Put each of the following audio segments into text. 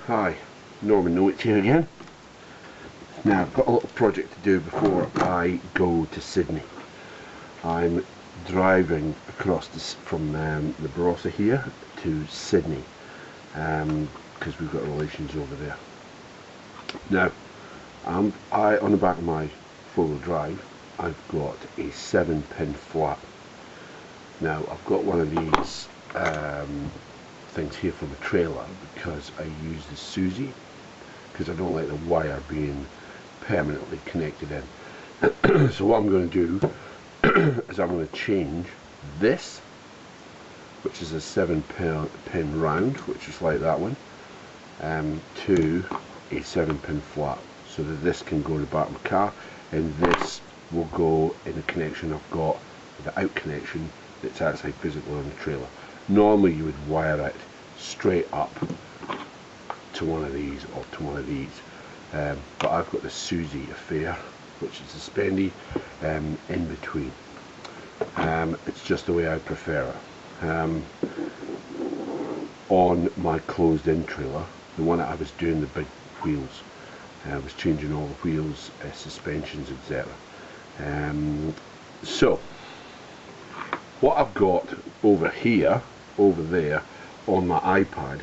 Hi, Norman Notes here again. Now I've got a little project to do before I go to Sydney. I'm driving across this from the Barossa here to Sydney because we've got relations over there. Now on the back of my four-wheel drive I've got a 7-pin flap. Now I've got one of these things here from a trailer because I use the Susie because I don't like the wire being permanently connected in. So what I'm going to do is I'm going to change this, which is a 7-pin round, which is like that one, to a 7-pin flap, so that this can go to the back of my car, and this will go in the connection I've got, the out connection that's actually physically on the trailer. Normally you would wire it straight up to one of these or to one of these, but I've got the Susie affair, which is the spendy in between. It's just the way I prefer it. On my closed-in trailer, the one that I was doing the big wheels, I was changing all the wheels, suspensions, etc. So what I've got over here, over there on my iPad,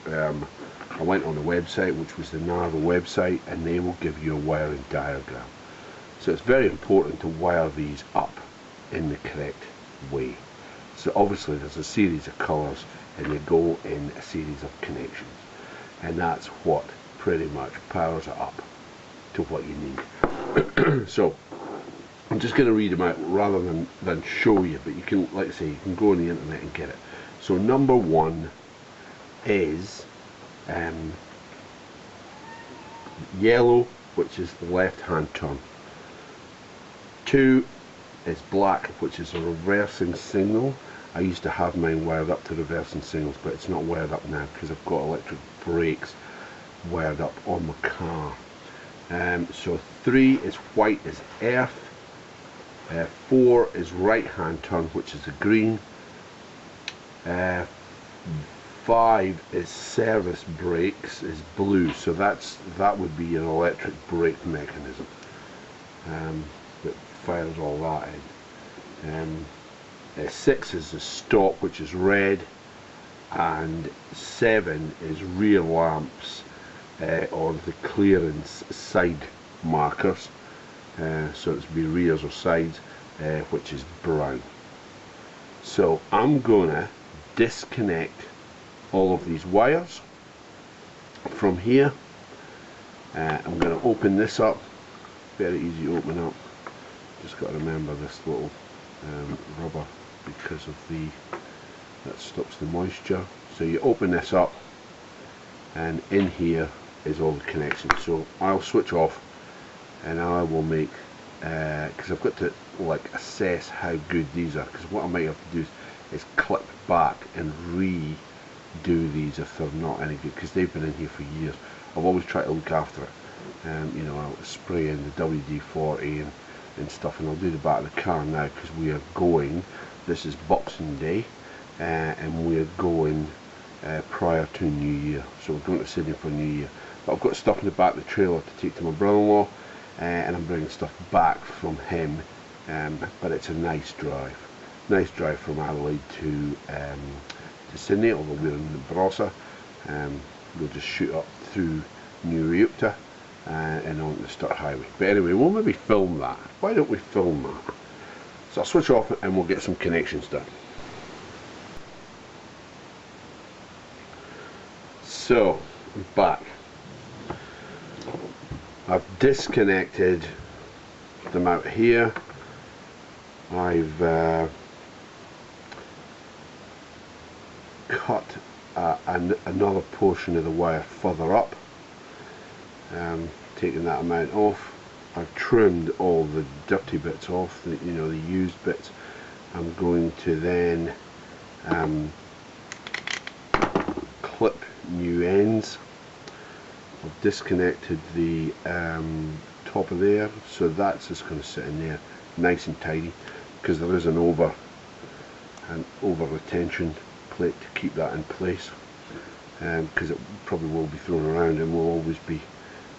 I went on a website which was the Narva website, and they will give you a wiring diagram. So it's very important to wire these up in the correct way. So obviously there's a series of colours and they go in a series of connections, and that's what pretty much powers it up to what you need. So I'm just going to read them out rather than show you, but you can, like I say, you can go on the internet and get it. So number one is yellow, which is the left hand turn. 2 is black, which is a reversing signal. I used to have mine wired up to reversing signals, but it's not wired up now because I've got electric brakes wired up on my car. So 3 is white, is earth. 4 is right hand turn, which is a green. 5 is service brakes, is blue, so that would be an electric brake mechanism that fires all that in. 6 is the stop, which is red, and 7 is rear lamps or the clearance side markers, so it's be rears or sides, which is brown. So I'm gonna disconnect all of these wires from here. I'm going to open this up, very easy to open up, just got to remember this little rubber because of that stops the moisture. So you open this up and in here is all the connections. So I'll switch off and I will make, because I've got to like assess how good these are, because what I might have to do is clip back and redo these if they're not any good, because they've been in here for years. I've always tried to look after it. You know, I'll spray in the WD-40 and stuff, and I'll do the back of the car now because we are going, this is Boxing Day, and we are going prior to New Year, so we're going to Sydney for New Year. But I've got stuff in the back of the trailer to take to my brother-in-law, and I'm bringing stuff back from him, but it's a nice drive. Nice drive from Adelaide to Sydney, although we're in the Barossa. We'll just shoot up through New Reupta and on the Sturt Highway. But anyway, we'll maybe film that. Why don't we film that? So I'll switch off and we'll get some connections done. So, I'm back. I've disconnected them out here. I've cut another portion of the wire further up, taking that amount off. I've trimmed all the dirty bits off, the used bits. I'm going to then clip new ends. I've disconnected the top of there, so that's just going to sit in there nice and tidy, because there is an over retention plate to keep that in place. because it probably will be thrown around and will always be,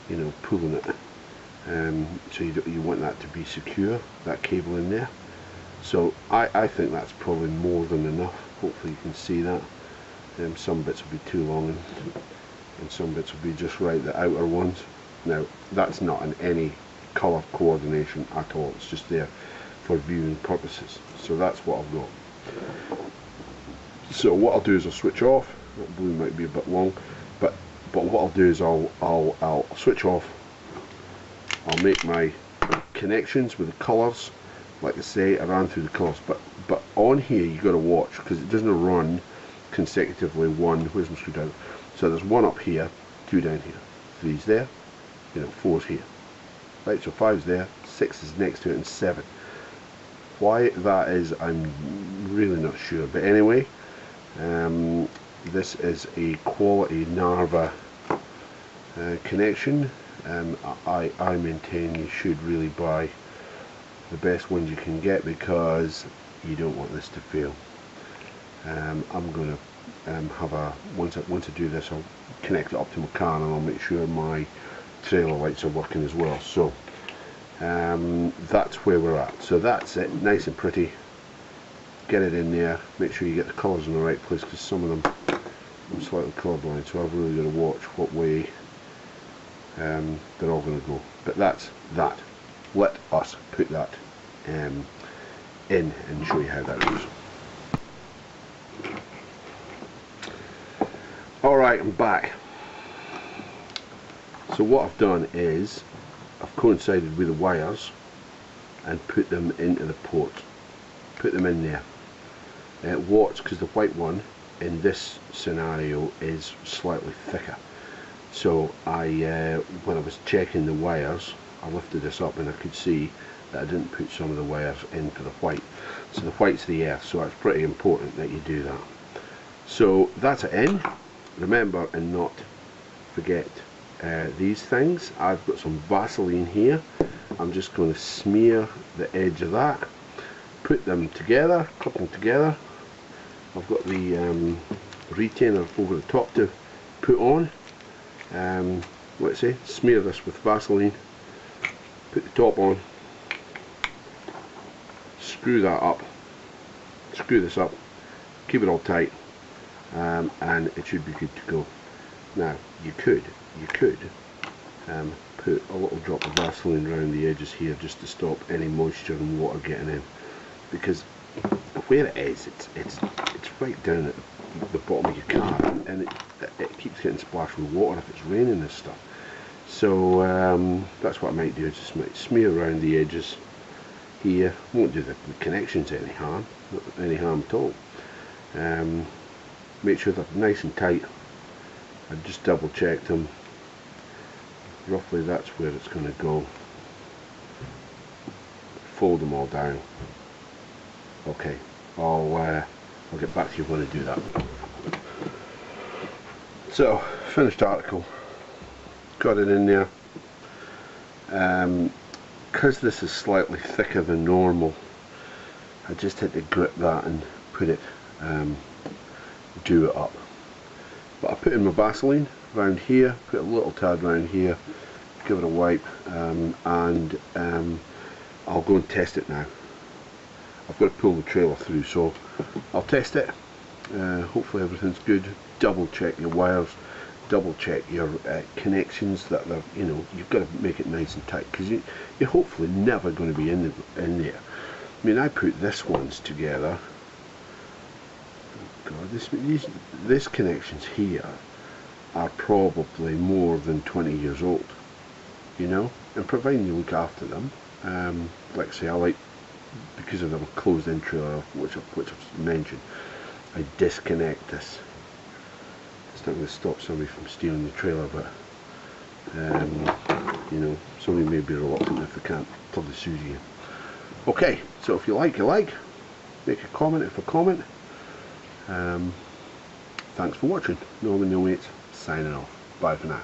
you know, pulling it. So you want that to be secure, that cable in there. So I think that's probably more than enough. Hopefully you can see that. Some bits will be too long and some bits will be just right, the outer ones. Now that's not in any colour coordination at all, it's just there for viewing purposes. So that's what I've got. So what I'll do is I'll switch off. That blue might be a bit long, but what I'll do is I'll switch off. I'll make my connections with the colours. Like I say, I ran through the colours, but on here you've got to watch, because it doesn't run consecutively. Where's my screwdriver? So there's one up here, two down here, three's there, you know, four's here. Right, so 5's there, 6 is next to it, and 7. Why that is, I'm really not sure. But anyway, this is a quality Narva connection. I maintain you should really buy the best ones you can get, because you don't want this to fail. I'm going to have a, once I do this, I'll connect it up to my car and I'll make sure my trailer lights are working as well. So that's where we're at. So that's it, nice and pretty. Get it in there, make sure you get the colours in the right place, because some of them I'm slightly colourblind, so I've really got to watch what way they're all going to go. But that's that. Let us put that in and show you how that goes. Alright, I'm back. So what I've done is I've coincided with the wires and put them into the port. Put them in there. Watch, because the white one in this scenario is slightly thicker. So when I was checking the wires, I lifted this up and I could see that I didn't put some of the wires into the white. So the white's the earth, so it's pretty important that you do that. So that's it in. Remember and not forget these things. I've got some Vaseline here. I'm just going to smear the edge of that, put them together, clip them together. I've got the retainer over the top to put on. Let's say smear this with Vaseline, put the top on, screw that up, screw this up, keep it all tight, and it should be good to go. Now you could put a little drop of Vaseline around the edges here just to stop any moisture and water getting in, because where it is, it's right down at the bottom of your car, and it keeps getting splashed with water if it's raining and stuff. So that's what I might do, is just might smear around the edges here. Won't do the connections any harm, not any harm at all. Make sure they're nice and tight. I've just double checked them. Roughly that's where it's going to go. Fold them all down. Okay, I'll get back to you when I do that. So, finished article. Got it in there. Because this is slightly thicker than normal, I just had to grip that and put it, do it up. But I put in my Vaseline around here, put a little tad around here, give it a wipe, and I'll go and test it now. I've got to pull the trailer through, so I'll test it. Hopefully everything's good. Double check your wires, double check your connections, that they're, you know, you've got to make it nice and tight, because you're hopefully never going to be in there. I mean, I put this ones together. Oh God, this connections here are probably more than 20 years old, you know, and providing you look after them. Like I say, I like, because of the closed-in trailer, which I've mentioned, I disconnect this. It's not going to stop somebody from stealing the trailer, but you know, somebody may be reluctant if they can't plug the Suzy in. Okay, so if you like, make a comment if a comment. Thanks for watching. Norman No Mates signing off. Bye for now.